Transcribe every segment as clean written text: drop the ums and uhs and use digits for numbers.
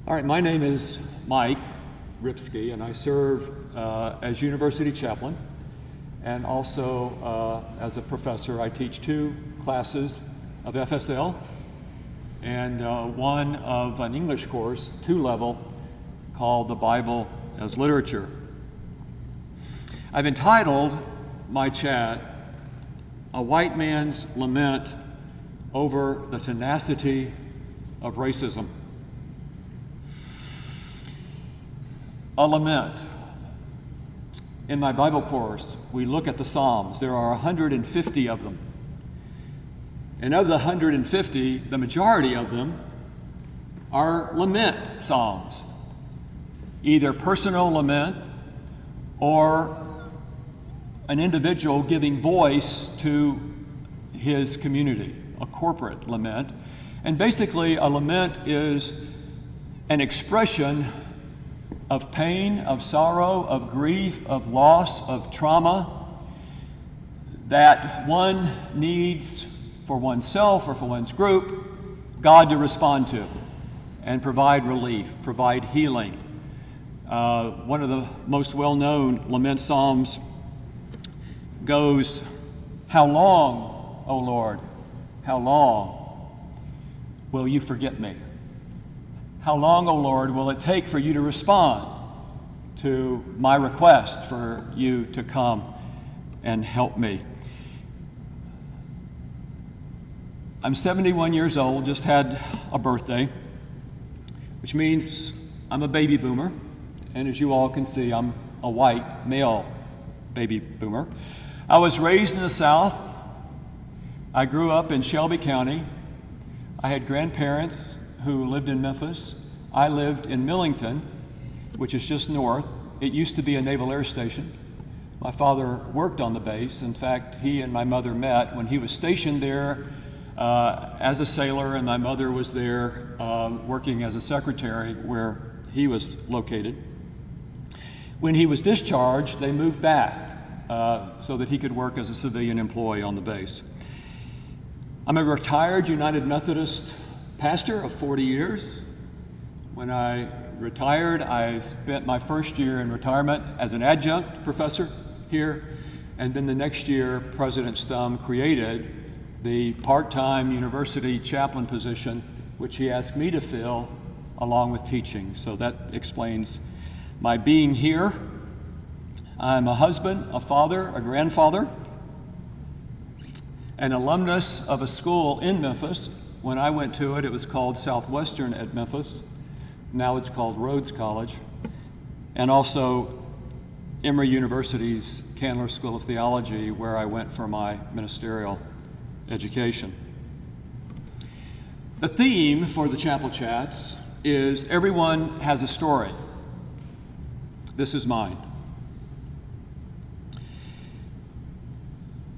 All right, my name is Mike Ripsky, and I serve as university chaplain and also as a professor. I teach 2 classes of FSL and one of an English course, 2-level, called The Bible as Literature. I've entitled my chat, A White Man's Lament Over the Tenacity of Racism. A lament. In my Bible course, we look at the Psalms. There are 150 of them. And of the 150, the majority of them are lament psalms, either personal lament or an individual giving voice to his community, a corporate lament. And basically, a lament is an expression of pain, of sorrow, of grief, of loss, of trauma that one needs for oneself or for one's group, God to respond to and provide relief, provide healing. One of the most well-known lament psalms goes, "How long, O Lord, how long will you forget me? How long, O Lord, will it take for you to respond to my request for you to come and help me?" I'm 71 years old, just had a birthday, which means I'm a baby boomer. And as you all can see, I'm a white male baby boomer. I was raised in the South. I grew up in Shelby County. I had grandparents who lived in Memphis. I lived in Millington, which is just north. It used to be a naval air station. My father worked on the base. In fact, he and my mother met when he was stationed there as a sailor, and my mother was there working as a secretary where he was located. When he was discharged, they moved back so that he could work as a civilian employee on the base. I'm a retired United Methodist pastor of 40 years. When I retired, I spent my first year in retirement as an adjunct professor here, and then the next year, President Stum created the part-time university chaplain position, which he asked me to fill along with teaching. So that explains my being here. I'm a husband, a father, a grandfather, an alumnus of a school in Memphis. When I went to it, it was called Southwestern at Memphis. Now it's called Rhodes College. And also Emory University's Candler School of Theology, where I went for my ministerial education. The theme for the Chapel Chats is everyone has a story. This is mine.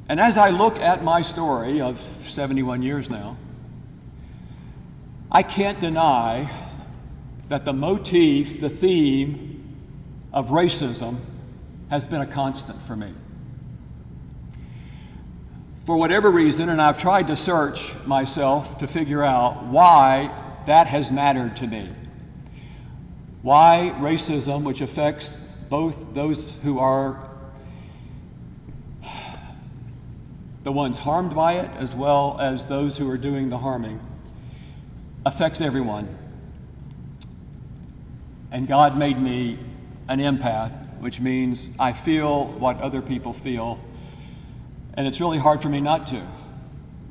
And as I look at my story of 71 years now, I can't deny that the motif, the theme of racism has been a constant for me. For whatever reason, and I've tried to search myself to figure out why that has mattered to me. Why racism, which affects both those who are the ones harmed by it as well as those who are doing the harming, affects everyone. And God made me an empath, which means I feel what other people feel, and it's really hard for me not to.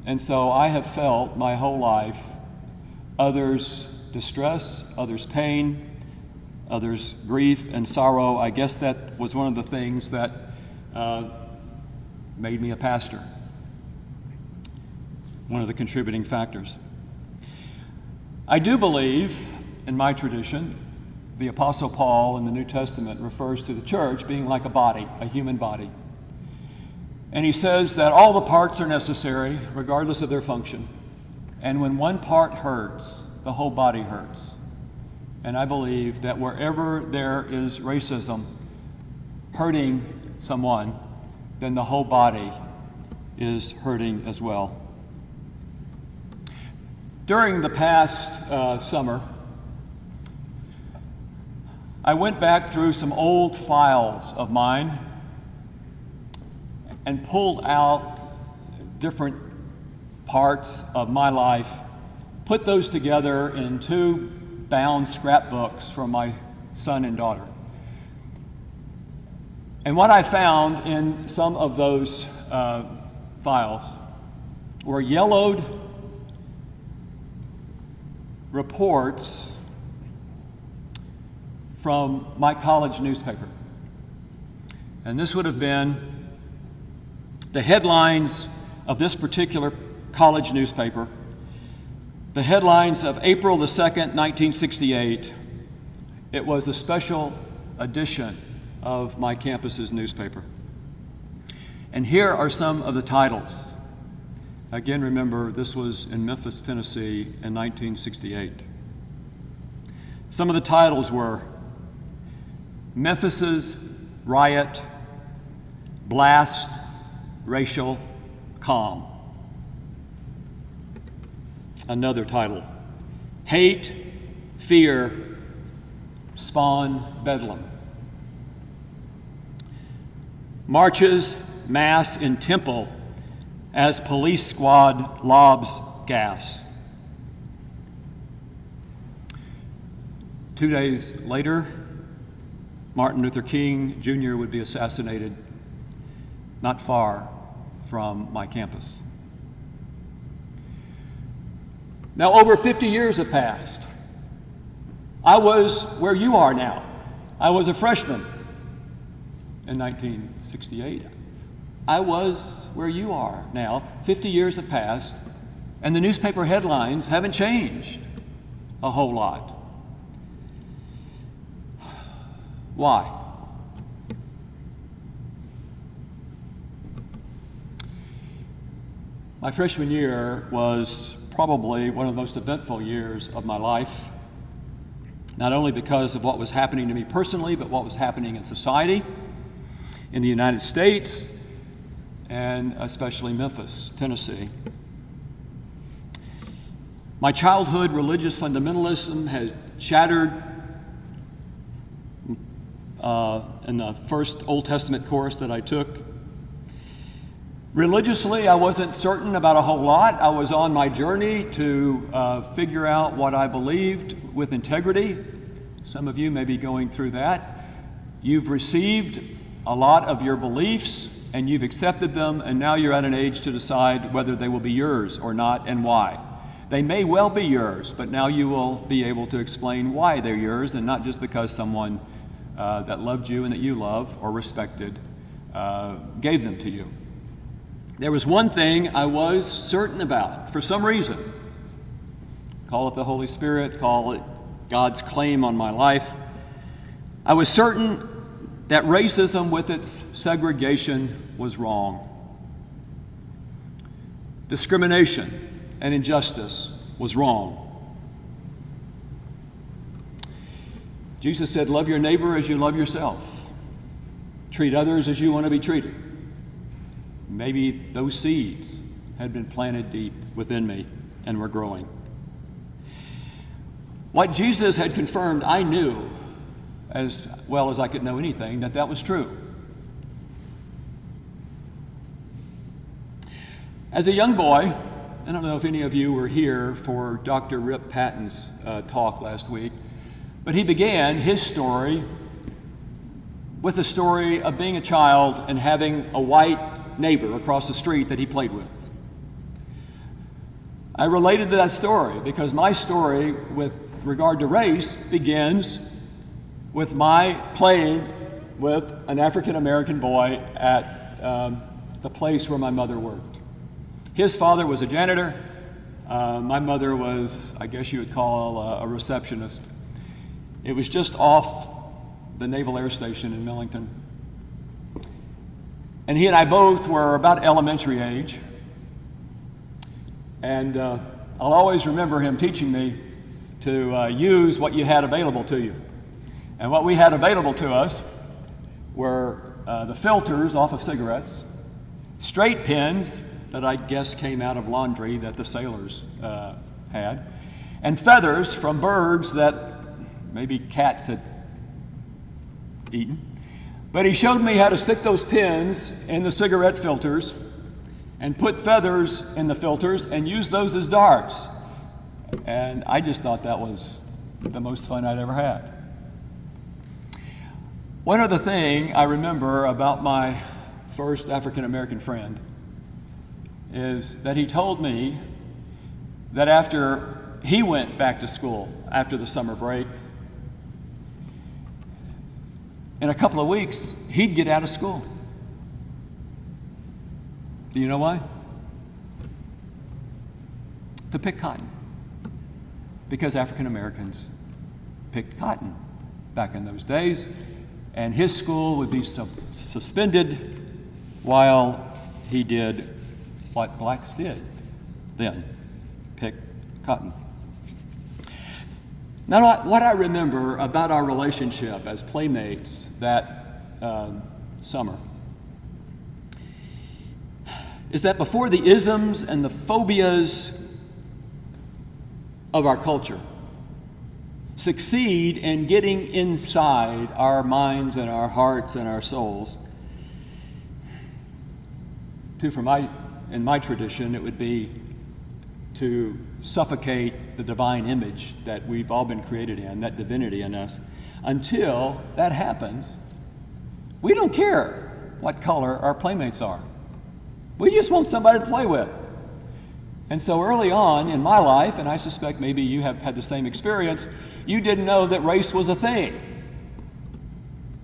And so I have felt my whole life others' distress, others' pain, others' grief and sorrow. I guess that was one of the things that made me a pastor, one of the contributing factors. I do believe, in my tradition, the Apostle Paul in the New Testament refers to the church being like a body, a human body. And he says that all the parts are necessary, regardless of their function. And when one part hurts, the whole body hurts. And I believe that wherever there is racism hurting someone, then the whole body is hurting as well. During the past summer, I went back through some old files of mine and pulled out different parts of my life, put those together in 2 bound scrapbooks for my son and daughter. And what I found in some of those files were yellowed reports from my college newspaper. And this would have been the headlines of this particular college newspaper, the headlines of April the 2nd, 1968. It was a special edition of my campus's newspaper. And here are some of the titles. Again, remember, this was in Memphis, Tennessee in 1968. Some of the titles were Memphis's Riot, Blast, Racial Calm. Another title, Hate, Fear, Spawn Bedlam. Marches mass in temple as police squad lobs gas. 2 days later, Martin Luther King Jr. would be assassinated not far from my campus. Now, over 50 years have passed. I was where you are now. I was a freshman in 1968. I was where you are now. 50 years have passed, and the newspaper headlines haven't changed a whole lot. Why? My freshman year was probably one of the most eventful years of my life, not only because of what was happening to me personally, but what was happening in society, in the United States, and especially Memphis, Tennessee. My childhood religious fundamentalism had shattered in the first Old Testament course that I took. Religiously, I wasn't certain about a whole lot. I was on my journey to figure out what I believed with integrity. Some of you may be going through that. You've received a lot of your beliefs and you've accepted them, and now you're at an age to decide whether they will be yours or not and why. They may well be yours, but now you will be able to explain why they're yours, and not just because someone that loved you and that you love or respected gave them to you. There was one thing I was certain about for some reason. Call it the Holy Spirit, call it God's claim on my life. I was certain that racism with its segregation was wrong. Discrimination and injustice was wrong. Jesus said, love your neighbor as you love yourself. Treat others as you want to be treated. Maybe those seeds had been planted deep within me and were growing. What Jesus had confirmed, I knew as well as I could know anything, that was true. As a young boy, I don't know if any of you were here for Dr. Rip Patton's talk last week, but he began his story with the story of being a child and having a white neighbor across the street that he played with. I related to that story because my story with regard to race begins with my playing with an African American boy at the place where my mother worked. His father was a janitor. My mother was, I guess you would call a receptionist. It was just off the Naval Air Station in Millington. And he and I both were about elementary age. And I'll always remember him teaching me to use what you had available to you. And what we had available to us were the filters off of cigarettes, straight pins that I guess came out of laundry that the sailors had, and feathers from birds that maybe cats had eaten. But he showed me how to stick those pins in the cigarette filters and put feathers in the filters and use those as darts. And I just thought that was the most fun I'd ever had. One other thing I remember about my first African American friend is that he told me that after he went back to school after the summer break, in a couple of weeks, he'd get out of school. Do you know why? To pick cotton. Because African Americans picked cotton back in those days, and his school would be suspended while he did what blacks did then, pick cotton. Now, what I remember about our relationship as playmates that summer is that before the isms and the phobias of our culture succeed in getting inside our minds and our hearts and our souls, in my tradition, it would be to suffocate the divine image that we've all been created in, that divinity in us. Until that happens, we don't care what color our playmates are. We just want somebody to play with. And so early on in my life, and I suspect maybe you have had the same experience, you didn't know that race was a thing.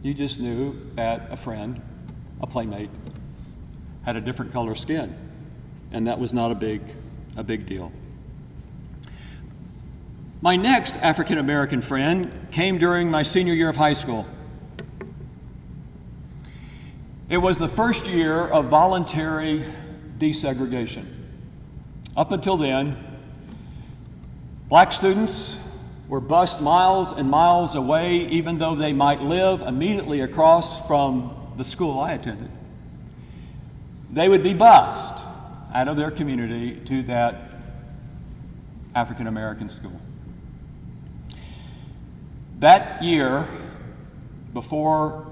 You just knew that a friend, a playmate, had a different color skin. And that was not a big deal. My next African American friend came during my senior year of high school. It was the first year of voluntary desegregation. Up until then, black students were bused miles and miles away, even though they might live immediately across from the school I attended. They would be bused out of their community to that African American school. That year, before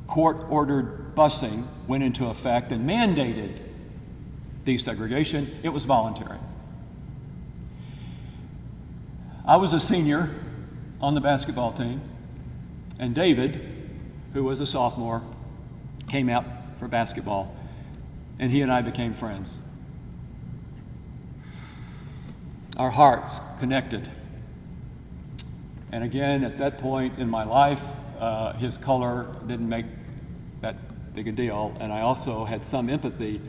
court-ordered busing went into effect and mandated desegregation, it was voluntary. I was a senior on the basketball team, and David, who was a sophomore, came out for basketball, and he and I became friends. Our hearts connected. And again, at that point in my life, his color didn't make that big a deal, and I also had some empathy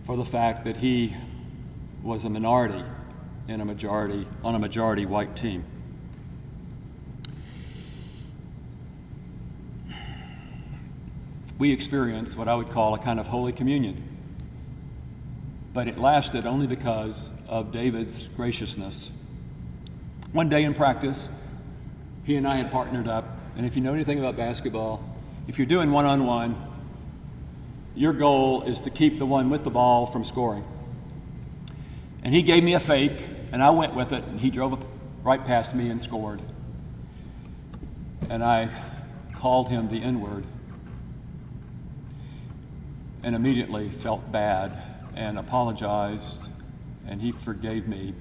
for the fact that he was a minority on a majority white team. We experienced what I would call a kind of Holy Communion, but it lasted only because of David's graciousness. One day in practice, he and I had partnered up, and if you know anything about basketball, if you're doing one-on-one, your goal is to keep the one with the ball from scoring. And he gave me a fake, and I went with it, and he drove right past me and scored. And I called him the N-word and immediately felt bad and apologized, and he forgave me.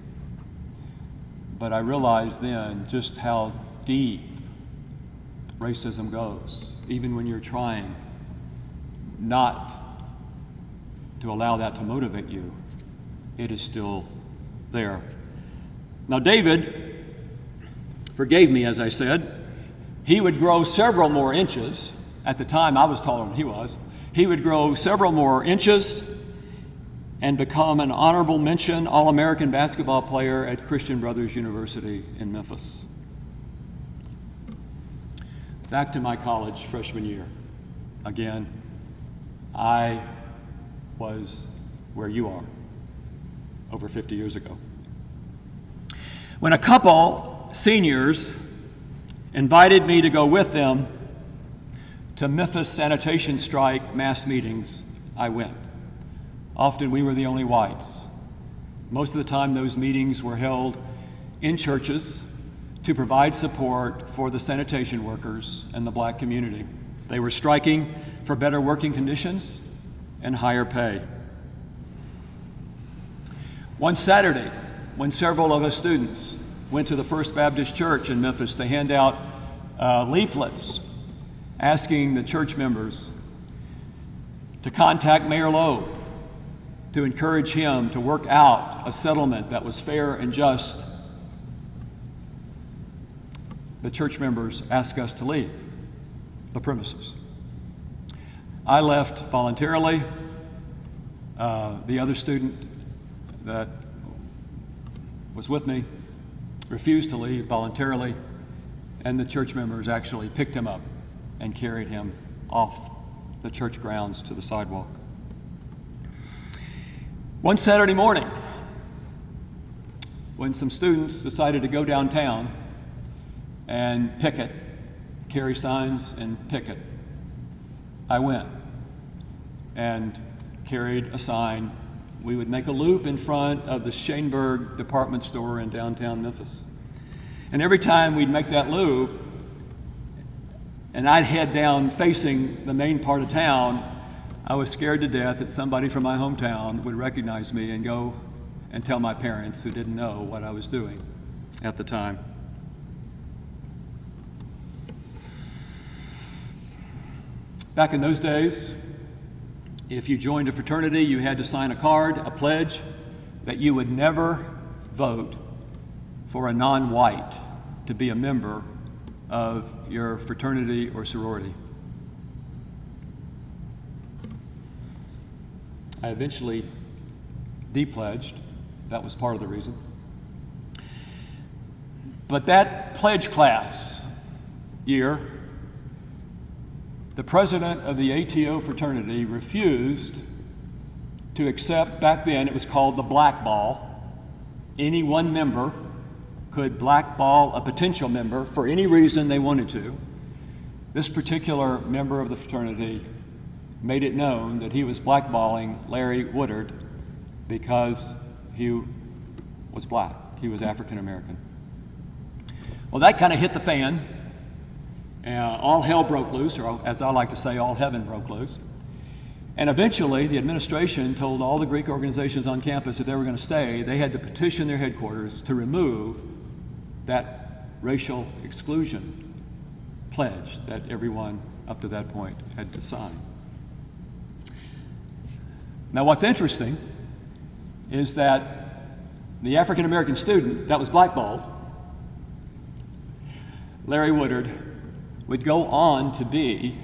But I realized then just how deep racism goes, even when you're trying not to allow that to motivate you. It is still there. Now, David forgave me, as I said. He would grow several more inches. At the time, I was taller than he was. He would grow several more inches and become an honorable mention All-American basketball player at Christian Brothers University in Memphis. Back to my college freshman year. Again, I was where you are over 50 years ago. When a couple seniors invited me to go with them to Memphis sanitation strike mass meetings, I went. Often we were the only whites. Most of the time those meetings were held in churches to provide support for the sanitation workers and the black community. They were striking for better working conditions and higher pay. One Saturday, when several of us students went to the First Baptist Church in Memphis to hand out leaflets asking the church members to contact Mayor Loeb to encourage him to work out a settlement that was fair and just, the church members asked us to leave the premises. I left voluntarily. The other student that was with me refused to leave voluntarily, and the church members actually picked him up and carried him off the church grounds to the sidewalk. One Saturday morning, when some students decided to go downtown and picket, carry signs and picket, I went and carried a sign. We would make a loop in front of the Schoenberg department store in downtown Memphis. And every time we'd make that loop, and I'd head down facing the main part of town, I was scared to death that somebody from my hometown would recognize me and go and tell my parents, who didn't know what I was doing at the time. Back in those days, if you joined a fraternity, you had to sign a card, a pledge, that you would never vote for a non-white to be a member of your fraternity or sorority. I eventually de-pledged. That was part of the reason. But that pledge class year, the president of the ATO fraternity refused to accept, back then it was called the blackball. Any one member could blackball a potential member for any reason they wanted to. This particular member of the fraternity made it known that he was blackballing Larry Woodard because he was black. He was African American. Well, that kind of hit the fan. All hell broke loose, or as I like to say, all heaven broke loose. And eventually, the administration told all the Greek organizations on campus if they were going to stay, they had to petition their headquarters to remove that racial exclusion pledge that everyone up to that point had to sign. Now, what's interesting is that the African American student that was blackballed, Larry Woodard, would go on to be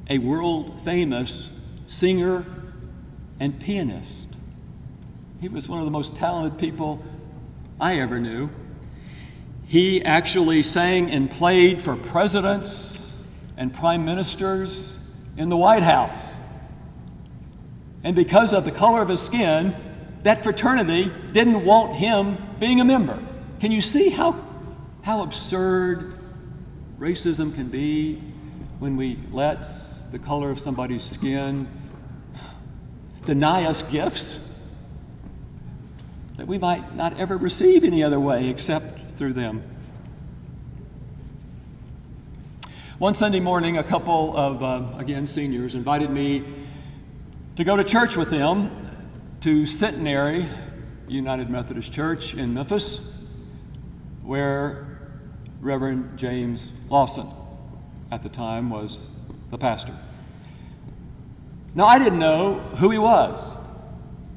a world-famous singer and pianist. He was one of the most talented people I ever knew. He actually sang and played for presidents and prime ministers in the White House. And because of the color of his skin, that fraternity didn't want him being a member. Can you see how absurd racism can be when we let the color of somebody's skin deny us gifts that we might not ever receive any other way except through them? One Sunday morning, a couple of, again, seniors invited me to go to church with them to Centenary United Methodist Church in Memphis, where Reverend James Lawson at the time was the pastor. Now, I didn't know who he was.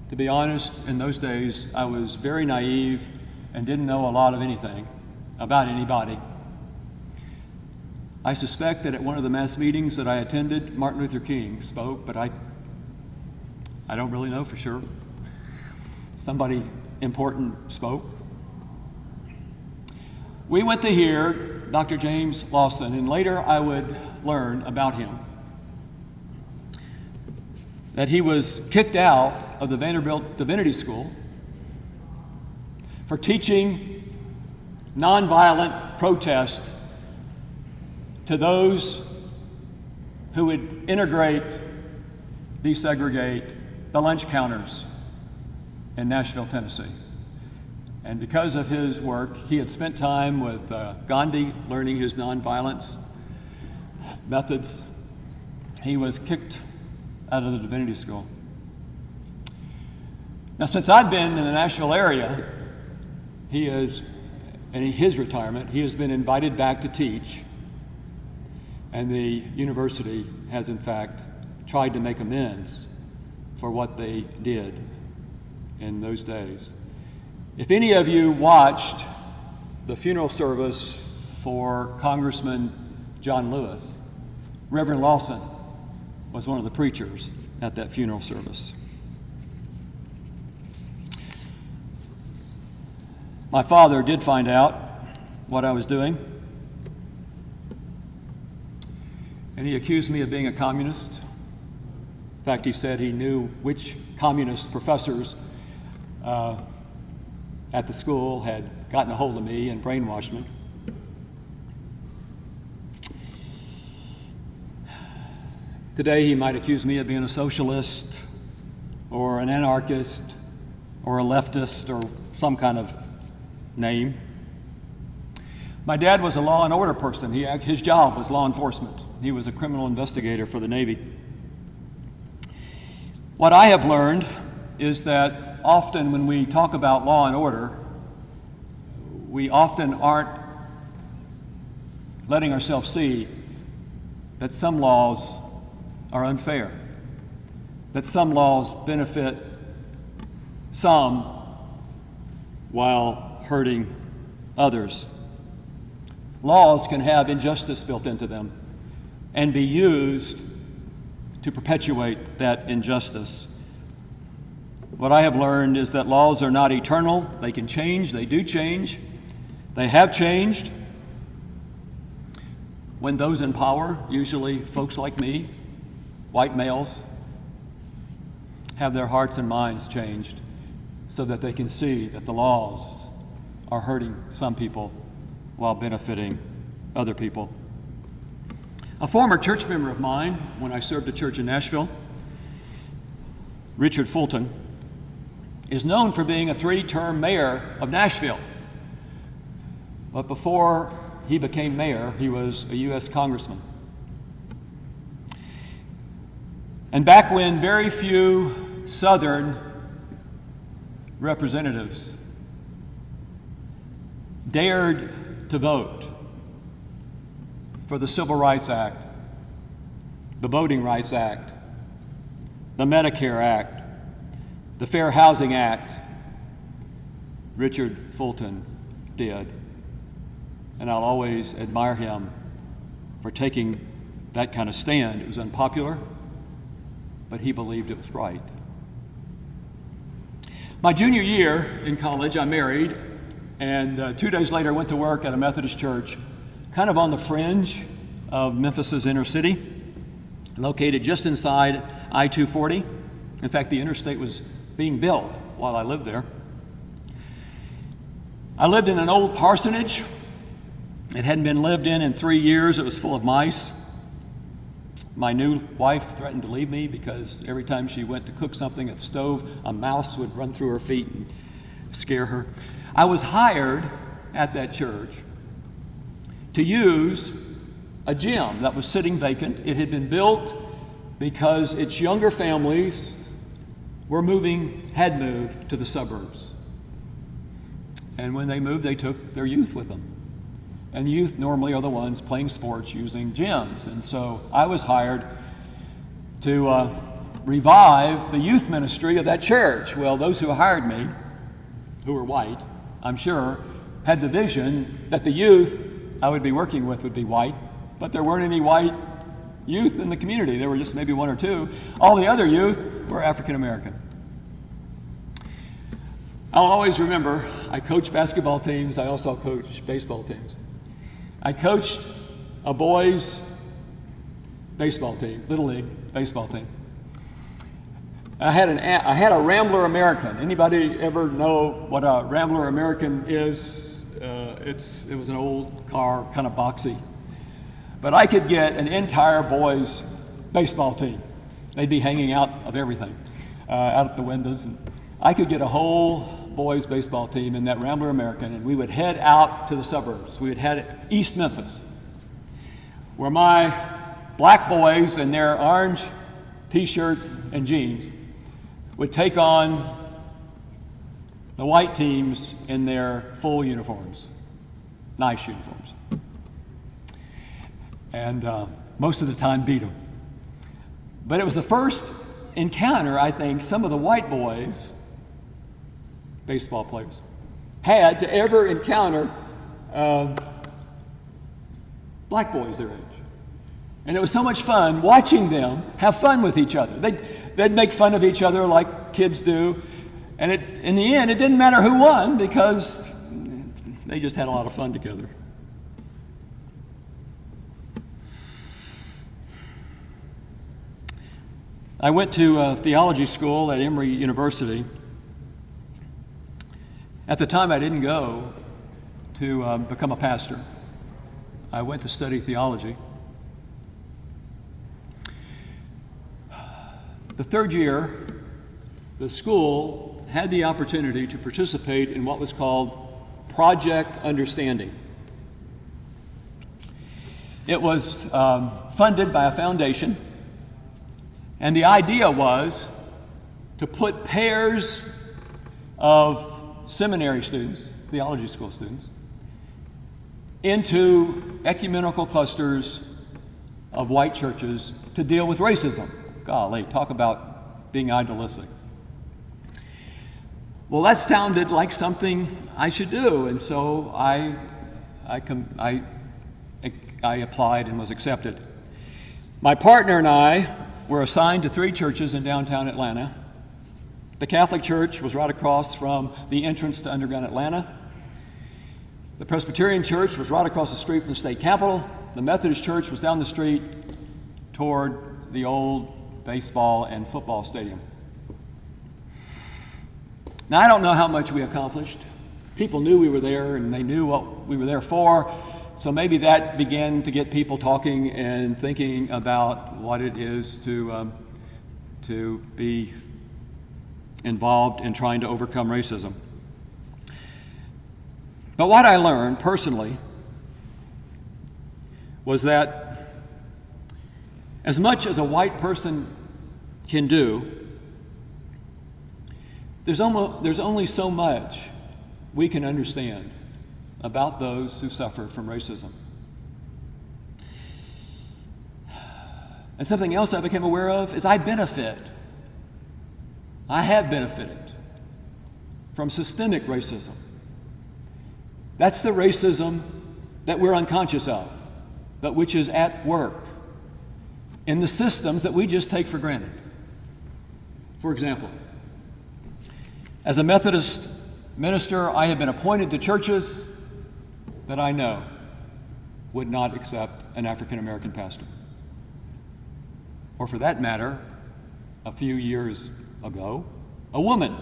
To be honest, in those days, I was very naive and didn't know a lot of anything about anybody. I suspect that at one of the mass meetings that I attended, Martin Luther King spoke, but I don't really know for sure. Somebody important spoke. We went to hear Dr. James Lawson, and later I would learn about him that he was kicked out of the Vanderbilt Divinity School for teaching nonviolent protest to those who would integrate, desegregate the lunch counters in Nashville, Tennessee. And because of his work, he had spent time with Gandhi learning his nonviolence. methods, he was kicked out of the divinity school. Now, since I've been in the Nashville area, his retirement, he has been invited back to teach, and the university has, in fact, tried to make amends for what they did in those days. If any of you watched the funeral service for Congressman John Lewis, Reverend Lawson was one of the preachers at that funeral service. My father did find out what I was doing, and he accused me of being a communist. In fact, he said he knew which communist professors at the school had gotten a hold of me and brainwashed me. Today, he might accuse me of being a socialist or an anarchist or a leftist or some kind of name. My dad was a law and order person. His job was law enforcement. He was a criminal investigator for the Navy. What I have learned is that often when we talk about law and order, we often aren't letting ourselves see that some laws are unfair, that some laws benefit some while hurting others. Laws can have injustice built into them and be used to perpetuate that injustice. What I have learned is that laws are not eternal. They can change. They do change. They have changed. When those in power, usually folks like me, white males, have their hearts and minds changed so that they can see that the laws are hurting some people while benefiting other people. A former church member of mine, when I served a church in Nashville, Richard Fulton, is known for being a 3-term mayor of Nashville. But before he became mayor, he was a U.S. congressman. And back when very few Southern representatives dared to vote for the Civil Rights Act, the Voting Rights Act, the Medicare Act, the Fair Housing Act, Richard Fulton did. And I'll always admire him for taking that kind of stand. It was unpopular, but he believed it was right. My junior year in college, I married, and 2 days later I went to work at a Methodist church, kind of on the fringe of Memphis's inner city, located just inside I-240. In fact, the interstate was being built while I lived there. I lived in an old parsonage. It hadn't been lived in 3 years. It was full of mice. My new wife threatened to leave me because every time she went to cook something at the stove, a mouse would run through her feet and scare her. I was hired at that church to use a gym that was sitting vacant. It had been built because its younger families had moved to the suburbs. And when they moved, they took their youth with them. And youth normally are the ones playing sports using gyms. And so I was hired to revive the youth ministry of that church. Well, those who hired me, who were white, I'm sure, had the vision that the youth I would be working with would be white, but there weren't any white youth in the community. There were just maybe 1 or 2. All the other youth were African American. I'll always remember, I coached basketball teams. I also coached baseball teams. I coached a boys' baseball team, Little League baseball team. I had a Rambler American. Anybody ever know what a Rambler American is? It was an old car, kind of boxy. But I could get an entire boys' baseball team. They'd be hanging out of everything, out at the windows. And I could get a whole boys' baseball team in that Rambler American, and we would head out to the suburbs. We would head East Memphis, where my black boys in their orange t-shirts and jeans would take on the white teams in their full uniforms, nice uniforms. And most of the time beat them. But it was the first encounter, I think, some of the white boys, baseball players, had to ever encounter black boys their age. And it was so much fun watching them have fun with each other. They'd make fun of each other like kids do. And in the end, it didn't matter who won because they just had a lot of fun together. I went to theology school at Emory University. At the time, I didn't go to become a pastor. I went to study theology. The third year, the school had the opportunity to participate in what was called Project Understanding. It was funded by a foundation, and the idea was to put pairs of seminary students, theology school students, into ecumenical clusters of white churches to deal with racism. Golly, talk about being idealistic. Well, that sounded like something I should do, and so I applied and was accepted. My partner and I were assigned to 3 churches in downtown Atlanta. The Catholic Church was right across from the entrance to underground Atlanta. The Presbyterian Church was right across the street from the state capitol. The Methodist Church was down the street toward the old baseball and football stadium. Now, I don't know how much we accomplished. People knew we were there, and they knew what we were there for. So maybe that began to get people talking and thinking about what it is to be involved in trying to overcome racism. But what I learned personally was that as much as a white person can do, there's only so much we can understand about those who suffer from racism. And something else I became aware of is I have benefited from systemic racism. That's the racism that we're unconscious of, but which is at work in the systems that we just take for granted. For example, as a Methodist minister, I have been appointed to churches that I know would not accept an African American pastor. Or for that matter, a few years ago, a woman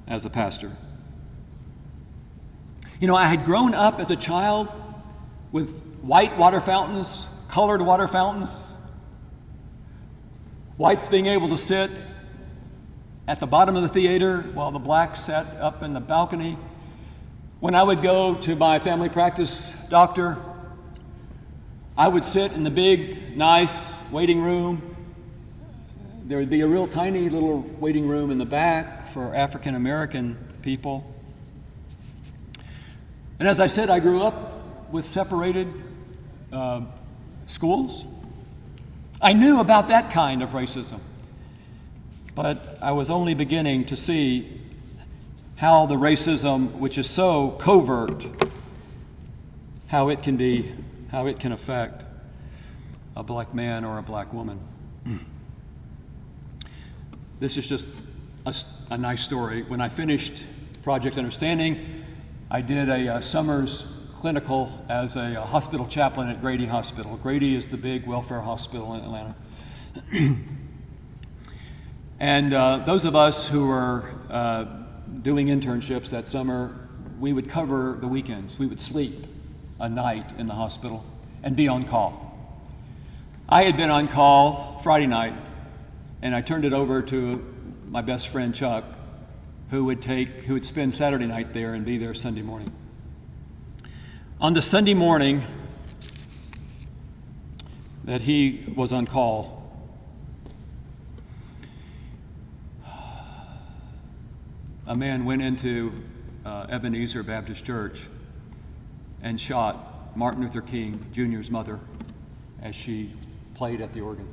as a pastor. You know, I had grown up as a child with white water fountains, colored water fountains, whites being able to sit at the bottom of the theater while the blacks sat up in the balcony. When I would go to my family practice doctor, I would sit in the big, nice waiting room. There would be a real tiny little waiting room in the back for African American people. And as I said, I grew up with separated schools. I knew about that kind of racism, but I was only beginning to see how the racism, which is so covert, how it can affect a black man or a black woman. This is just a nice story. When I finished Project Understanding, I did a summer's clinical as a hospital chaplain at Grady Hospital. Grady is the big welfare hospital in Atlanta. And those of us who were doing internships that summer, we would cover the weekends. We would sleep a night in the hospital and be on call. I had been on call Friday night, and I turned it over to my best friend Chuck, who would spend Saturday night there and be there Sunday morning. On the Sunday morning, that he was on call. A man went into Ebenezer Baptist Church and shot Martin Luther King Jr.'s mother as she played at the organ.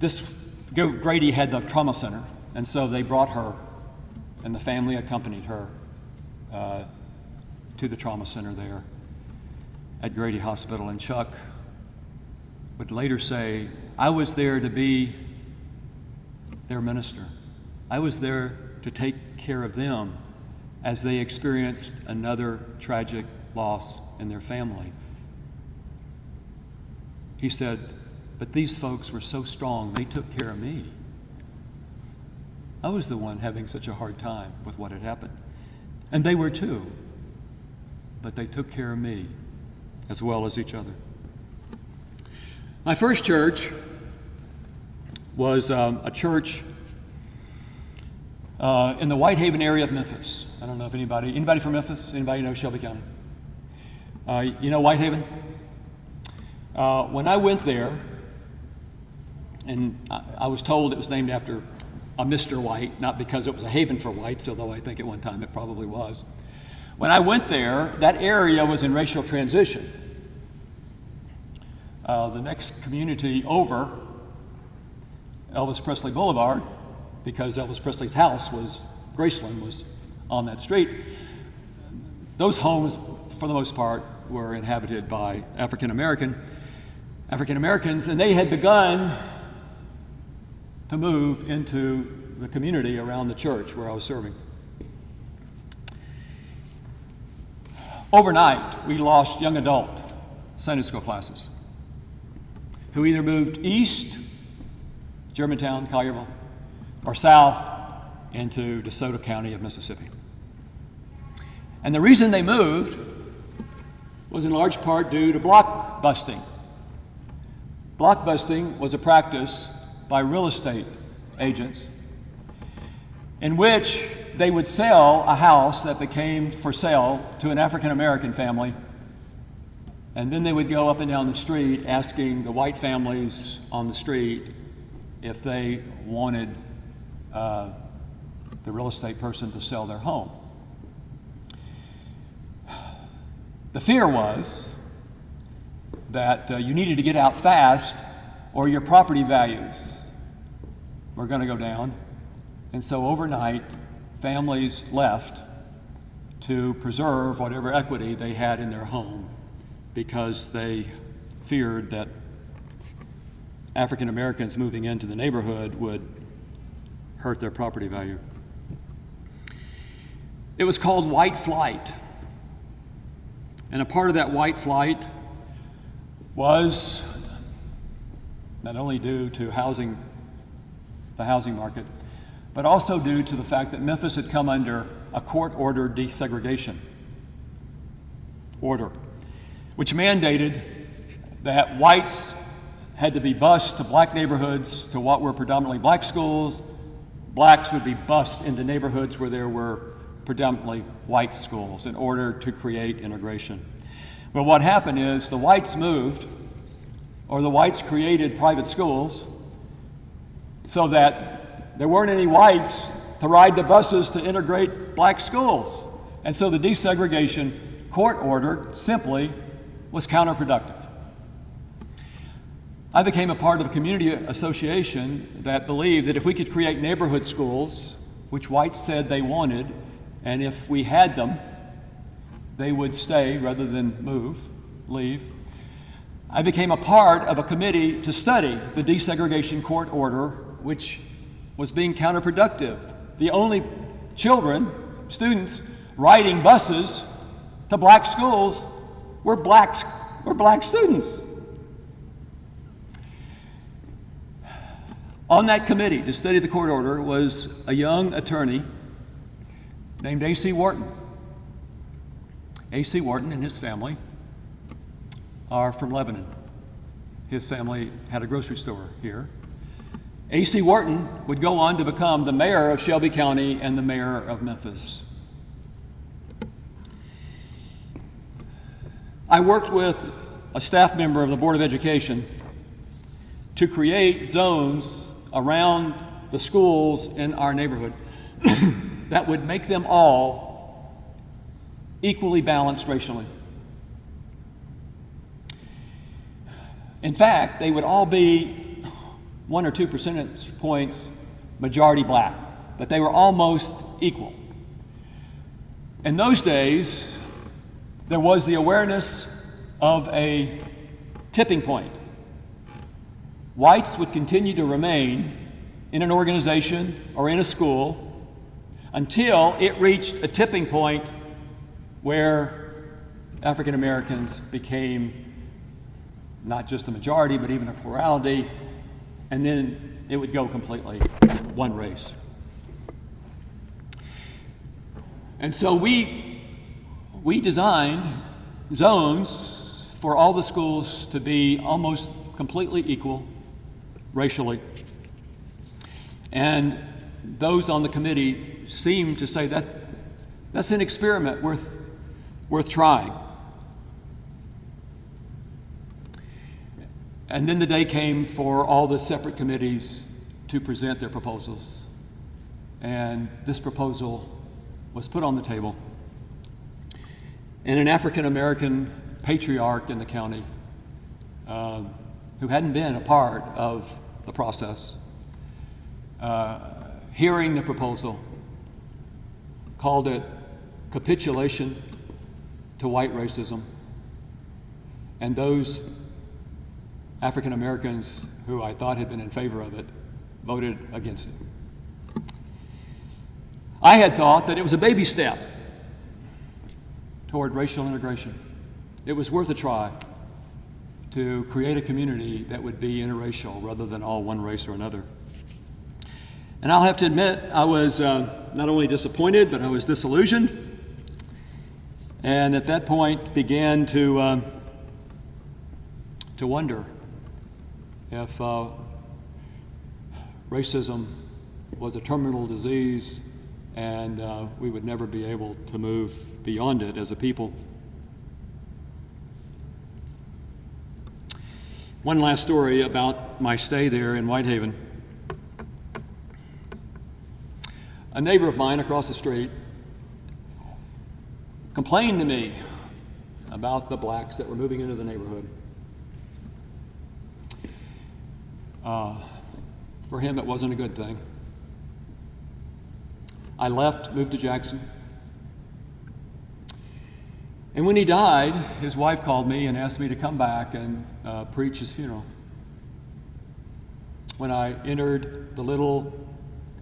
This Grady had the trauma center, and so they brought her, and the family accompanied her to the trauma center there at Grady Hospital. And Chuck would later say, I was there to be their minister. I was there to take care of them as they experienced another tragic loss in their family. He said, but these folks were so strong, they took care of me. I was the one having such a hard time with what had happened. And they were too. But they took care of me as well as each other. My first church was a church in the Whitehaven area of Memphis. I don't know if anybody from Memphis? Anybody know Shelby County? You know Whitehaven? When I went there, and I was told it was named after a Mr. White, not because it was a haven for whites, although I think at one time it probably was. When I went there, that area was in racial transition. The next community over, Elvis Presley Boulevard, because Elvis Presley's house Graceland was on that street. Those homes, for the most part, were inhabited by African Americans, and they had begun to move into the community around the church where I was serving. Overnight, we lost young adult Sunday school classes who either moved east, Germantown, Collierville, or south into DeSoto County of Mississippi. And the reason they moved was in large part due to block busting. Block busting was a practice by real estate agents in which they would sell a house that became for sale to an African American family, and then they would go up and down the street asking the white families on the street if they wanted the real estate person to sell their home. The fear was that you needed to get out fast or your property values were going to go down. And so overnight, families left to preserve whatever equity they had in their home because they feared that African Americans moving into the neighborhood would hurt their property value. It was called white flight. And a part of that white flight was not only due to the housing market, but also due to the fact that Memphis had come under a court-ordered desegregation order, which mandated that whites had to be bused to black neighborhoods, to what were predominantly black schools. Blacks would be bused into neighborhoods where there were predominantly white schools in order to create integration. Well, what happened is the whites moved, or the whites created private schools so that there weren't any whites to ride the buses to integrate black schools. And so the desegregation, court-ordered, simply was counterproductive. I became a part of a community association that believed that if we could create neighborhood schools, which whites said they wanted, and if we had them, they would stay rather than leave. I became a part of a committee to study the desegregation court order, which was being counterproductive. The only students riding buses to black schools were black students. On that committee to study the court order was a young attorney named A.C. Wharton. A.C. Wharton and his family are from Lebanon. His family had a grocery store here. A.C. Wharton would go on to become the mayor of Shelby County and the mayor of Memphis. I worked with a staff member of the Board of Education to create zones around the schools in our neighborhood that would make them all equally balanced racially. In fact, they would all be 1 or 2 percentage points majority black, that they were almost equal. In those days, there was the awareness of a tipping point. Whites would continue to remain in an organization or in a school until it reached a tipping point where African Americans became not just a majority, but even a plurality, and then it would go completely one race. And so we designed zones for all the schools to be almost completely equal racially. And those on the committee seemed to say that that's an experiment worth trying. And then the day came for all the separate committees to present their proposals. And this proposal was put on the table. And an African American patriarch in the county, who hadn't been a part of the process, hearing the proposal, called it capitulation to white racism. And those African Americans who I thought had been in favor of it voted against it. I had thought that it was a baby step toward racial integration. It was worth a try to create a community that would be interracial rather than all one race or another. And I'll have to admit, I was not only disappointed, but I was disillusioned. And at that point began to wonder if racism was a terminal disease and we would never be able to move beyond it as a people. One last story about my stay there in Whitehaven. A neighbor of mine across the street complained to me about the blacks that were moving into the neighborhood. For him, it wasn't a good thing. I left, moved to Jackson. And when he died, his wife called me and asked me to come back and preach his funeral. When I entered the little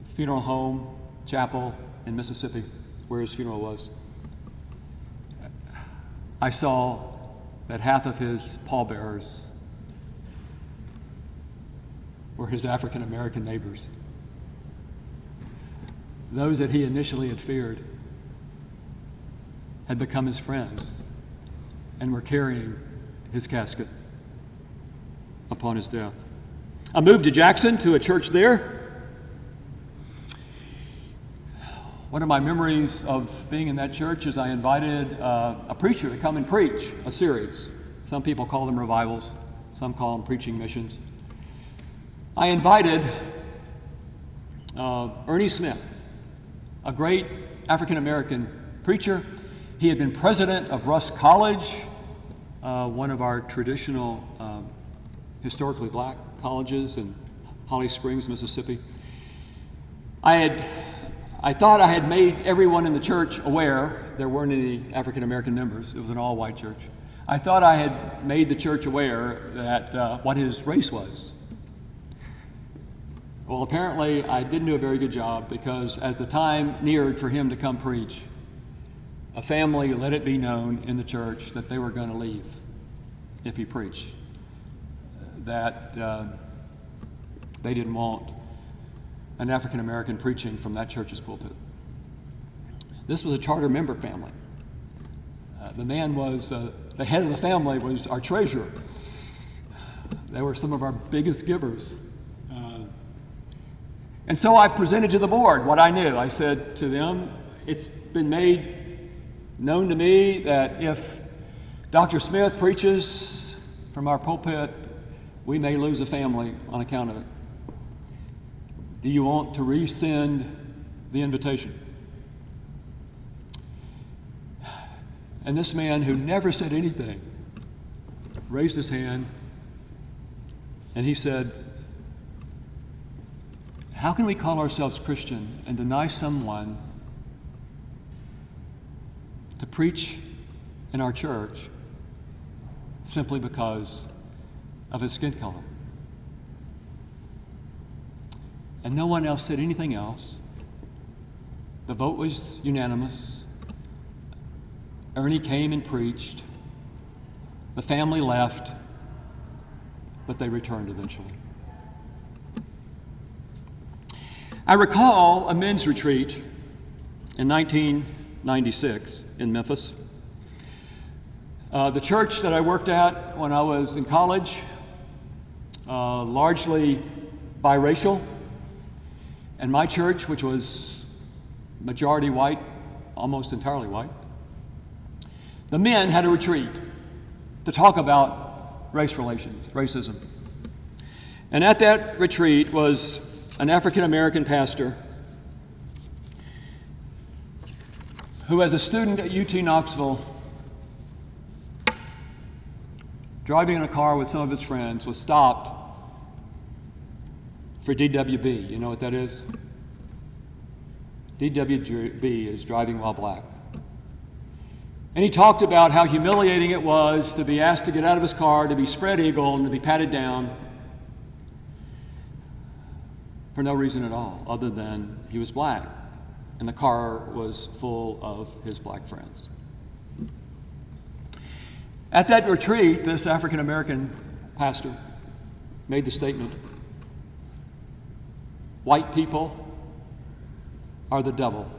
funeral home chapel in Mississippi, where his funeral was, I saw that half of his pallbearers were his African American neighbors. Those that he initially had feared had become his friends and were carrying his casket upon his death. I moved to Jackson to a church there. One of my memories of being in that church is I invited a preacher to come and preach a series. Some people call them revivals, some call them preaching missions. I invited Ernie Smith, a great African American preacher. He had been president of Russ College, one of our traditional historically black colleges in Holly Springs, Mississippi. I thought I had made everyone in the church aware. There weren't any African American members. It was an all-white church. I thought I had made the church aware that what his race was. Well, apparently I didn't do a very good job, because as the time neared for him to come preach, a family let it be known in the church that they were going to leave if he preached, that they didn't want an African American preaching from that church's pulpit. This was a charter member family. The man was, the head of the family was our treasurer. They were some of our biggest givers. And so I presented to the board what I knew. I said to them, it's been made known to me that if Dr. Smith preaches from our pulpit, we may lose a family on account of it. Do you want to rescind the invitation? And this man, who never said anything, raised his hand and he said, how can we call ourselves Christian and deny someone to preach in our church simply because of his skin color? And no one else said anything else. The vote was unanimous. Ernie came and preached. The family left, but they returned eventually. I recall a men's retreat in 1996 in Memphis. The church that I worked at when I was in college, largely biracial, and my church, which was majority white, almost entirely white, the men had a retreat to talk about race relations, racism. And at that retreat was an African-American pastor who, as a student at UT Knoxville, driving in a car with some of his friends, was stopped for DWB. You know what that is? DWB is driving while black. And he talked about how humiliating it was to be asked to get out of his car, to be spread eagle, and to be patted down for no reason at all, other than he was black, and the car was full of his black friends. At that retreat, this African-American pastor made the statement, white people are the devil.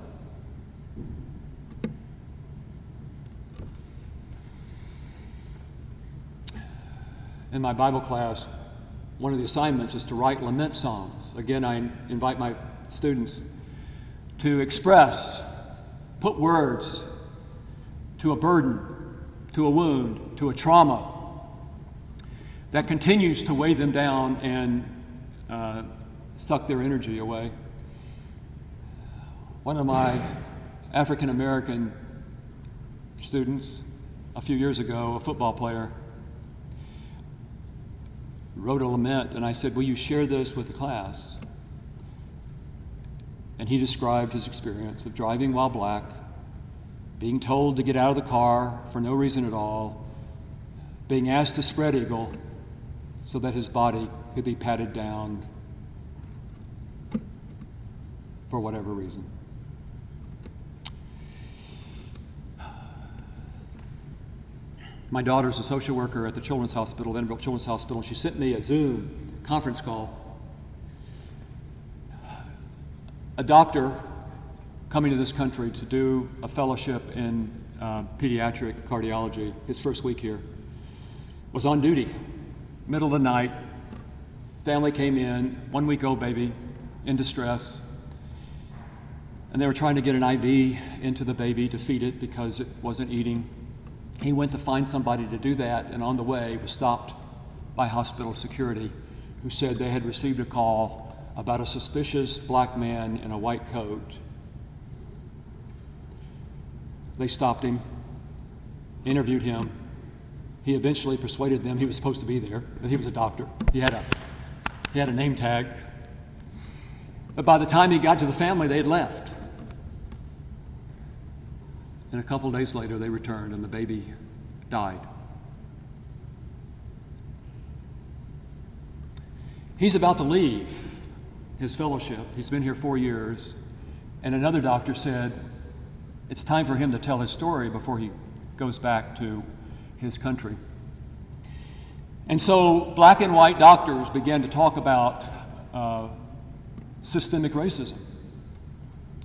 In my Bible class, one of the assignments is to write lament songs. Again, I invite my students to express, put words to a burden, to a wound, to a trauma that continues to weigh them down and suck their energy away. One of my African American students a few years ago, a football player, wrote a lament, and I said, will you share this with the class? And he described his experience of driving while black, being told to get out of the car for no reason at all, being asked to spread eagle so that his body could be patted down for whatever reason. My daughter's a social worker at the Children's Hospital, Vanderbilt Children's Hospital, and she sent me a Zoom conference call. A doctor coming to this country to do a fellowship in pediatric cardiology, his first week here, was on duty, middle of the night. Family came in, 1 week old baby, in distress, and they were trying to get an IV into the baby to feed it because it wasn't eating. He went to find somebody to do that, and on the way was stopped by hospital security, who said they had received a call about a suspicious black man in a white coat. They stopped him, interviewed him. He eventually persuaded them he was supposed to be there, that he was a doctor. He had a name tag. But by the time he got to the family, they had left. And a couple days later, they returned, and the baby died. He's about to leave his fellowship. He's been here 4 years, and another doctor said it's time for him to tell his story before he goes back to his country. And so black and white doctors began to talk about systemic racism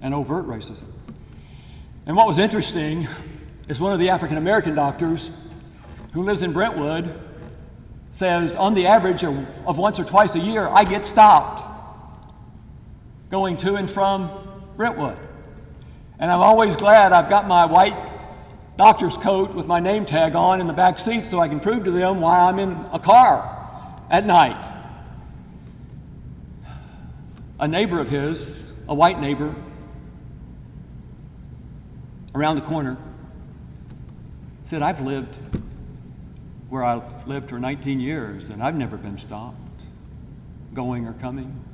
and overt racism. And what was interesting is one of the African American doctors who lives in Brentwood says, on the average of once or twice a year, I get stopped going to and from Brentwood. And I'm always glad I've got my white doctor's coat with my name tag on in the back seat so I can prove to them why I'm in a car at night. A neighbor of his, a white neighbor, around the corner, said, I've lived where I've lived for 19 years and I've never been stopped, going or coming.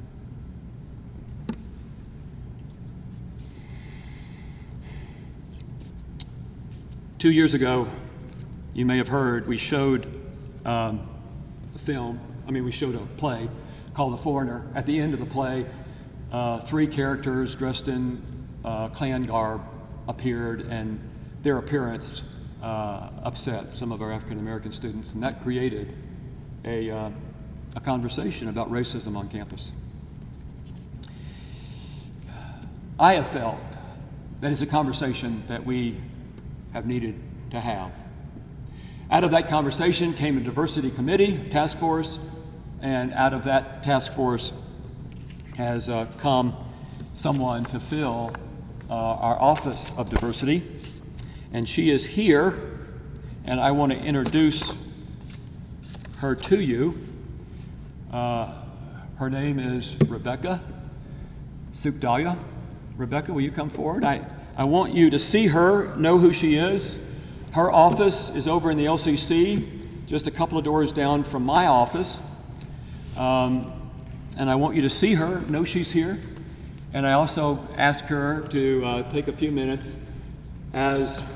Two years ago, you may have heard, we showed we showed a play called The Foreigner. At the end of the play, 3 characters dressed in Klan garb appeared, and their appearance upset some of our African American students, and that created a conversation about racism on campus. I have felt that is a conversation that we have needed to have. Out of that conversation came a diversity committee, task force, and out of that task force has come someone to fill our Office of Diversity, and she is here, and I want to introduce her to you. Her name is Rebecca Sukdaya. Rebecca, will you come forward? I want you to see her, know who she is. Her office is over in the LCC, just a couple of doors down from my office. And I want you to see her, know she's here. And I also ask her to take a few minutes as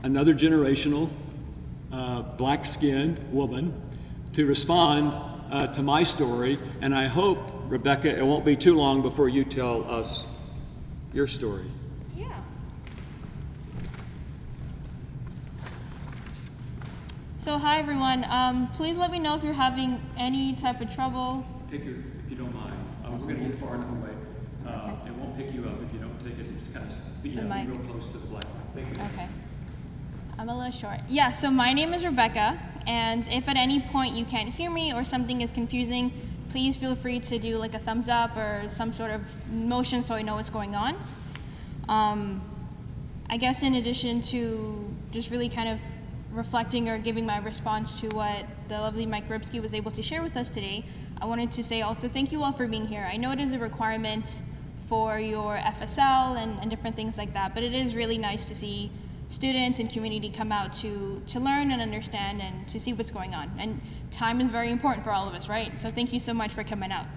another generational black-skinned woman to respond to my story. And I hope, Rebecca, it won't be too long before you tell us your story. Yeah. So hi everyone. Please let me know if you're having any type of trouble. Take your, if you don't mind. We're going to get far enough away. It won't pick you up if you don't take it. It's kind of be real close to the black line. Thank you. Okay. I'm a little short. Yeah, so my name is Rebecca, and if at any point you can't hear me or something is confusing, please feel free to do like a thumbs up or some sort of motion so I know what's going on. I guess in addition to just really kind of reflecting or giving my response to what the lovely Mike Ripsky was able to share with us today, I wanted to say also thank you all for being here. I know it is a requirement for your FSL and different things like that, but it is really nice to see students and community come out to learn and understand and to see what's going on. And time is very important for all of us, right? So thank you so much for coming out.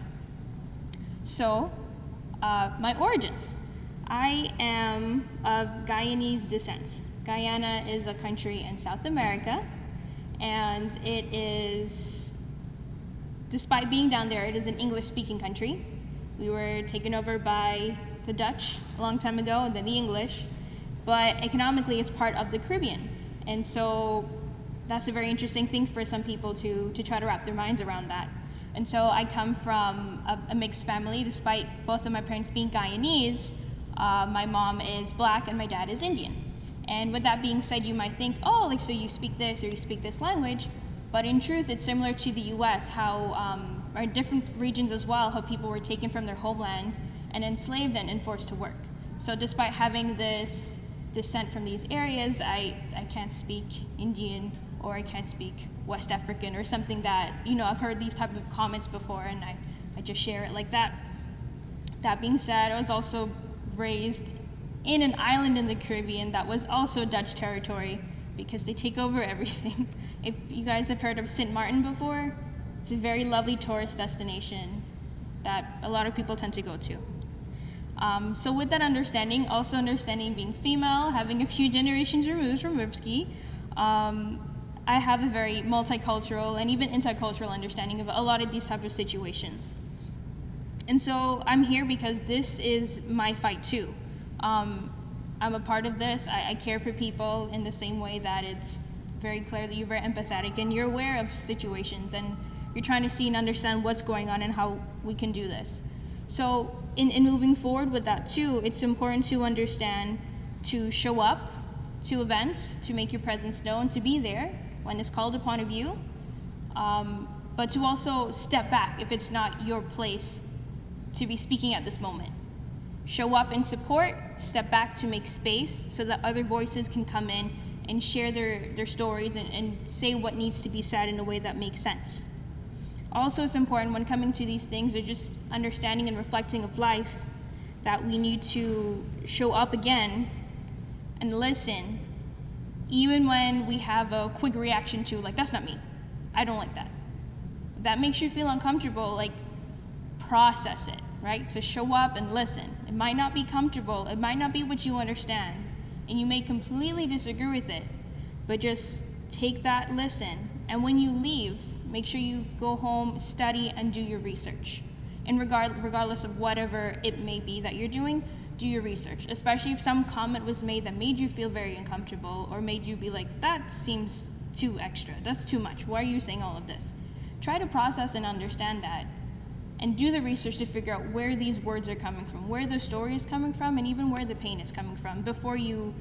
So, my origins. I am of Guyanese descent. Guyana is a country in South America, and it is, despite being down there, it is an English-speaking country. We were taken over by the Dutch a long time ago, and then the English, but economically it's part of the Caribbean. And so that's a very interesting thing for some people to try to wrap their minds around that. And so I come from a mixed family. Despite both of my parents being Guyanese, my mom is black and my dad is Indian. And with that being said, you might think, oh, like, so you speak this or you speak this language, but in truth, it's similar to the US, how, or in different regions as well, how people were taken from their homelands and enslaved and forced to work. So despite having this descent from these areas, I can't speak Indian or I can't speak West African or something that, I've heard these type of comments before and I just share it like that. That being said, I was also raised in an island in the Caribbean that was also Dutch territory because they take over everything. If you guys have heard of St. Martin before, it's a very lovely tourist destination that a lot of people tend to go to. So with that understanding, also understanding being female, having a few generations removed from Ripsky, I have a very multicultural and even intercultural understanding of a lot of these type of situations. And so I'm here because this is my fight too. I'm a part of this. I care for people in the same way that it's very clear that you're very empathetic and you're aware of situations and you're trying to see and understand what's going on and how we can do this. So in moving forward with that too, it's important to understand to show up to events, to make your presence known, to be there when it's called upon of you, but to also step back if it's not your place to be speaking at this moment. Show up in support, step back to make space so that other voices can come in and share their stories and say what needs to be said in a way that makes sense. Also, it's important when coming to these things, or just understanding and reflecting of life, that we need to show up again and listen, even when we have a quick reaction to, like, that's not me, I don't like that. If that makes you feel uncomfortable, like, process it, right? So show up and listen. It might not be comfortable, it might not be what you understand, and you may completely disagree with it, but just take that listen. And when you leave, make sure you go home, study, and do your research. And regardless of whatever it may be that you're doing, do your research, especially if some comment was made that made you feel very uncomfortable or made you be like, that seems too extra, that's too much, why are you saying all of this? Try to process and understand that, and do the research to figure out where these words are coming from, where the story is coming from, and even where the pain is coming from, before you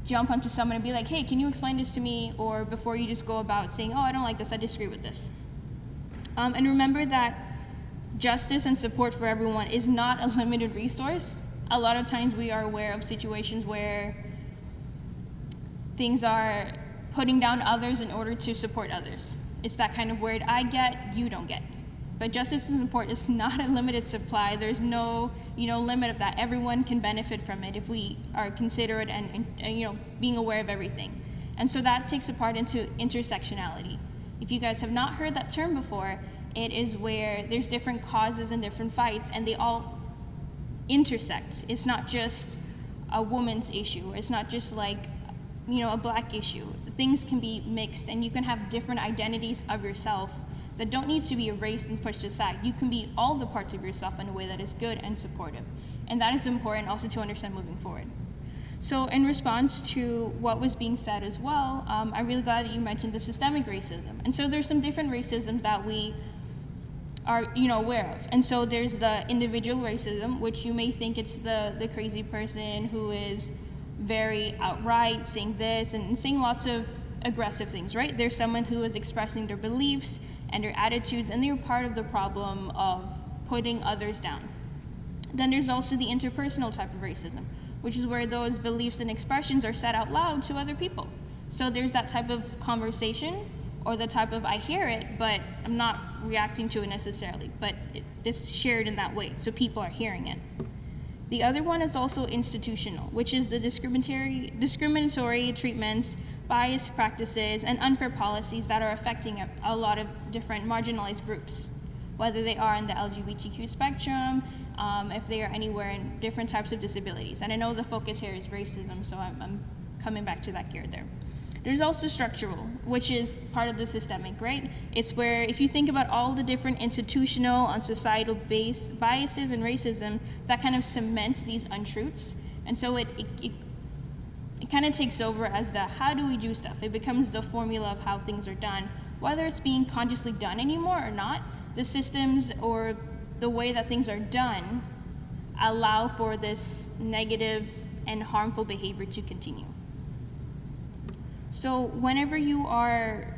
jump onto someone and be like, hey, can you explain this to me? Or before you just go about saying, oh, I don't like this, I disagree with this. And remember that justice and support for everyone is not a limited resource. A lot of times we are aware of situations where things are putting down others in order to support others. It's that kind of word, I get, you don't get. But justice and support is not a limited supply. There's no, limit of that. Everyone can benefit from it if we are considerate and being aware of everything. And so that takes apart into intersectionality. If you guys have not heard that term before, it is where there's different causes and different fights, and they all intersect. It's not just a woman's issue. It's not just like, a black issue. Things can be mixed, and you can have different identities of yourself that don't need to be erased and pushed aside. You can be all the parts of yourself in a way that is good and supportive. And that is important also to understand moving forward. So in response to what was being said as well, I'm really glad that you mentioned the systemic racism. And so there's some different racism that we are aware of. And so there's the individual racism, which you may think it's the crazy person who is very outright saying this and saying lots of aggressive things, right? There's someone who is expressing their beliefs and their attitudes, and they're part of the problem of putting others down. Then there's also the interpersonal type of racism, which is where those beliefs and expressions are said out loud to other people. So there's that type of conversation, or the type of, I hear it, but I'm not reacting to it necessarily, but it's shared in that way, so people are hearing it. The other one is also institutional, which is the discriminatory treatments, biased practices, and unfair policies that are affecting a lot of different marginalized groups, whether they are in the LGBTQ spectrum, if they are anywhere in different types of disabilities. And I know the focus here is racism, so I'm coming back to that here there. There's also structural, which is part of the systemic, right? It's where, if you think about all the different institutional and societal biases and racism that kind of cement these untruths, and so it kind of takes over as the how do we do stuff. It becomes the formula of how things are done, whether it's being consciously done anymore or not. The systems or the way that things are done allow for this negative and harmful behavior to continue. So whenever you are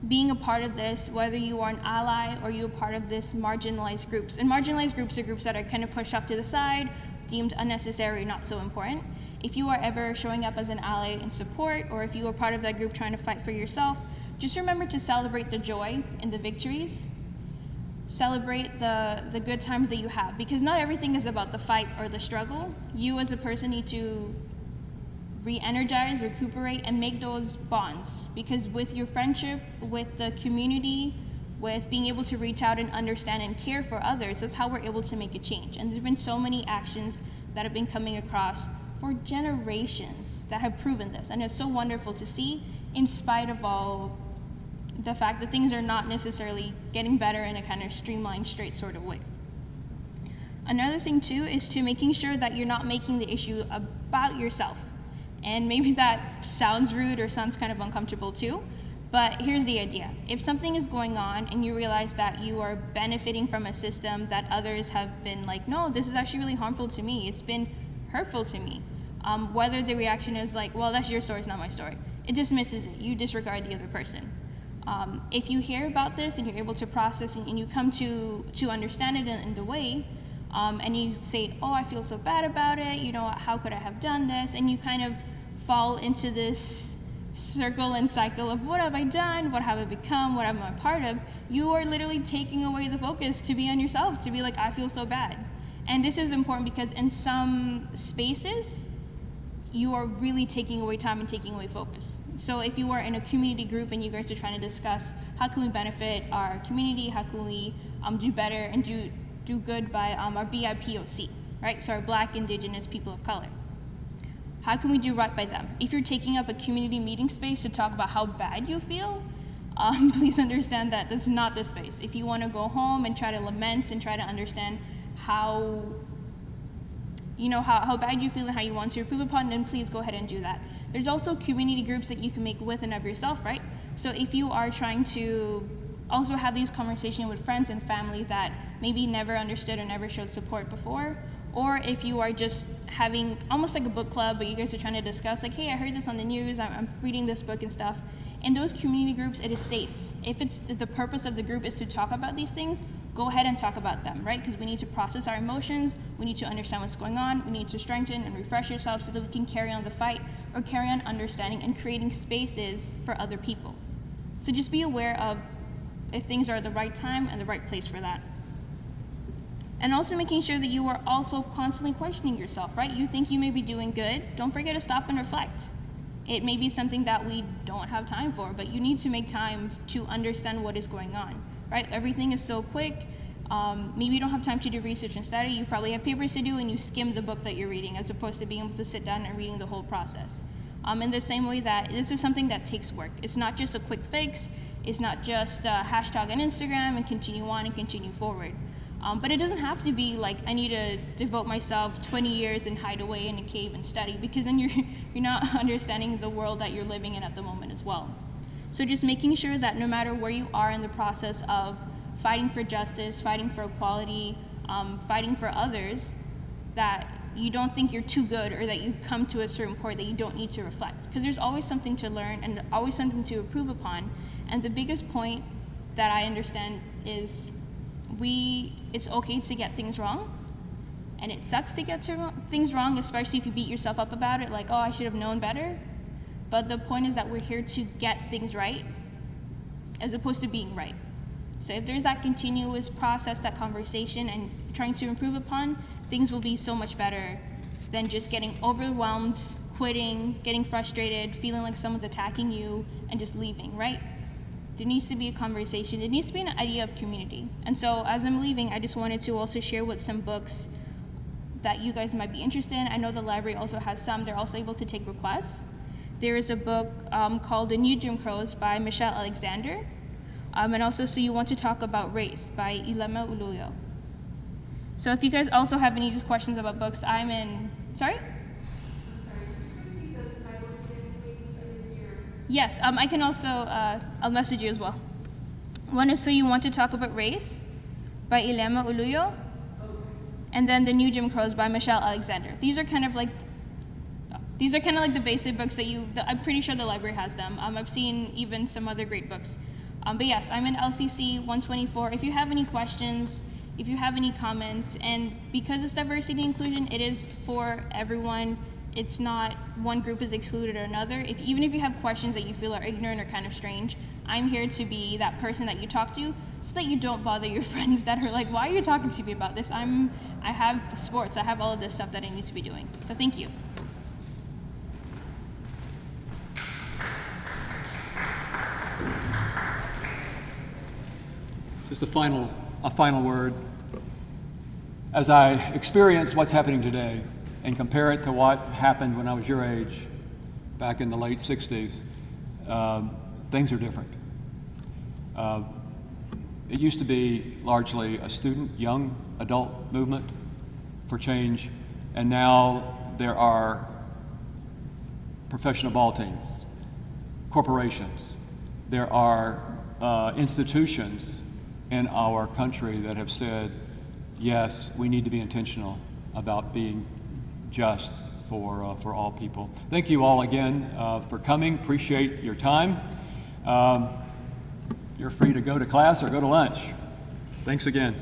being a part of this, whether you are an ally or you're part of this marginalized groups, and marginalized groups are groups that are kind of pushed off to the side, deemed unnecessary, not so important. If you are ever showing up as an ally in support, or if you are part of that group trying to fight for yourself, just remember to celebrate the joy and the victories. Celebrate the good times that you have, because not everything is about the fight or the struggle. You as a person need to re-energize, recuperate, and make those bonds, because with your friendship, with the community, with being able to reach out and understand and care for others, that's how we're able to make a change. And there's been so many actions that have been coming across for generations that have proven this, and it's so wonderful to see, in spite of all the fact that things are not necessarily getting better in a kind of streamlined, straight sort of way. Another thing too is to making sure that you're not making the issue about yourself. And maybe that sounds rude or sounds kind of uncomfortable too, but here's the idea. If something is going on and you realize that you are benefiting from a system that others have been like, no, this is actually really harmful to me, it's been hurtful to me, whether the reaction is like, well, that's your story, it's not my story, it dismisses it, you disregard the other person. If you hear about this and you're able to process and you come to understand it in the way, and you say, oh, I feel so bad about it, how could I have done this, and you kind of fall into this circle and cycle of what have I done, what have I become, what am I a part of, you are literally taking away the focus to be on yourself, to be like, I feel so bad. And this is important because in some spaces, you are really taking away time and taking away focus. So if you are in a community group and you guys are trying to discuss how can we benefit our community, how can we do better and do good by our BIPOC, right? So our Black, Indigenous, people of color. How can we do right by them? If you're taking up a community meeting space to talk about how bad you feel, please understand that that's not the space. If you want to go home and try to lament and try to understand how bad you feel and how you want to improve upon, then please go ahead and do that. There's also community groups that you can make with and of yourself, right? So if you are trying to also have these conversations with friends and family that maybe never understood or never showed support before, or if you are just having almost like a book club, but you guys are trying to discuss, like, hey, I heard this on the news, I'm reading this book and stuff. In those community groups, it is safe. If the purpose of the group is to talk about these things, go ahead and talk about them, right? Because we need to process our emotions, we need to understand what's going on, we need to strengthen and refresh ourselves so that we can carry on the fight or carry on understanding and creating spaces for other people. So just be aware of if things are at the right time and the right place for that. And also making sure that you are also constantly questioning yourself, right? You think you may be doing good, don't forget to stop and reflect. It may be something that we don't have time for, but you need to make time to understand what is going on, right? Everything is so quick. Maybe you don't have time to do research and study. You probably have papers to do and you skim the book that you're reading as opposed to being able to sit down and reading the whole process. In the same way that this is something that takes work. It's not just a quick fix. It's not just a hashtag on Instagram and continue on and continue forward. But it doesn't have to be like, I need to devote myself 20 years and hide away in a cave and study, because then you're not understanding the world that you're living in at the moment as well. So just making sure that no matter where you are in the process of fighting for justice, fighting for equality, fighting for others, that you don't think you're too good or that you've come to a certain point that you don't need to reflect. Because there's always something to learn and always something to improve upon. And the biggest point that I understand is it's okay to get things wrong, and it sucks to get things wrong, especially if you beat yourself up about it, like, oh, I should have known better. But the point is that we're here to get things right as opposed to being right. So if there's that continuous process, that conversation, and trying to improve upon, things will be so much better than just getting overwhelmed, quitting, getting frustrated, feeling like someone's attacking you, and just leaving, right? There needs to be a conversation. There needs to be an idea of community. And so as I'm leaving, I just wanted to also share with some books that you guys might be interested in. I know the library also has some. They're also able to take requests. There is a book called The New Jim Crows by Michelle Alexander. And also So You Want to Talk About Race by Ilema Uluyo. So if you guys also have any just questions about books, sorry? Yes, I can also, I'll message you as well. One is So You Want to Talk About Race by Ilema Uluyo, and then The New Jim Crows by Michelle Alexander. These are kind of like the basic books that I'm pretty sure the library has them. I've seen even some other great books. But yes, I'm in LCC 124. If you have any questions, if you have any comments, and because it's diversity and inclusion, it is for everyone. It's not one group is excluded or another. Even if you have questions that you feel are ignorant or kind of strange, I'm here to be that person that you talk to so that you don't bother your friends that are like, why are you talking to me about this? I have sports, I have all of this stuff that I need to be doing. So thank you. Just a final word. As I experience what's happening today and compare it to what happened when I was your age, back in the late 60s, things are different. It used to be largely a student, young adult movement for change, and now there are professional ball teams, corporations, there are institutions in our country that have said, yes, we need to be intentional about being just for all people. Thank you all again for coming. Appreciate your time. You're free to go to class or go to lunch. Thanks again.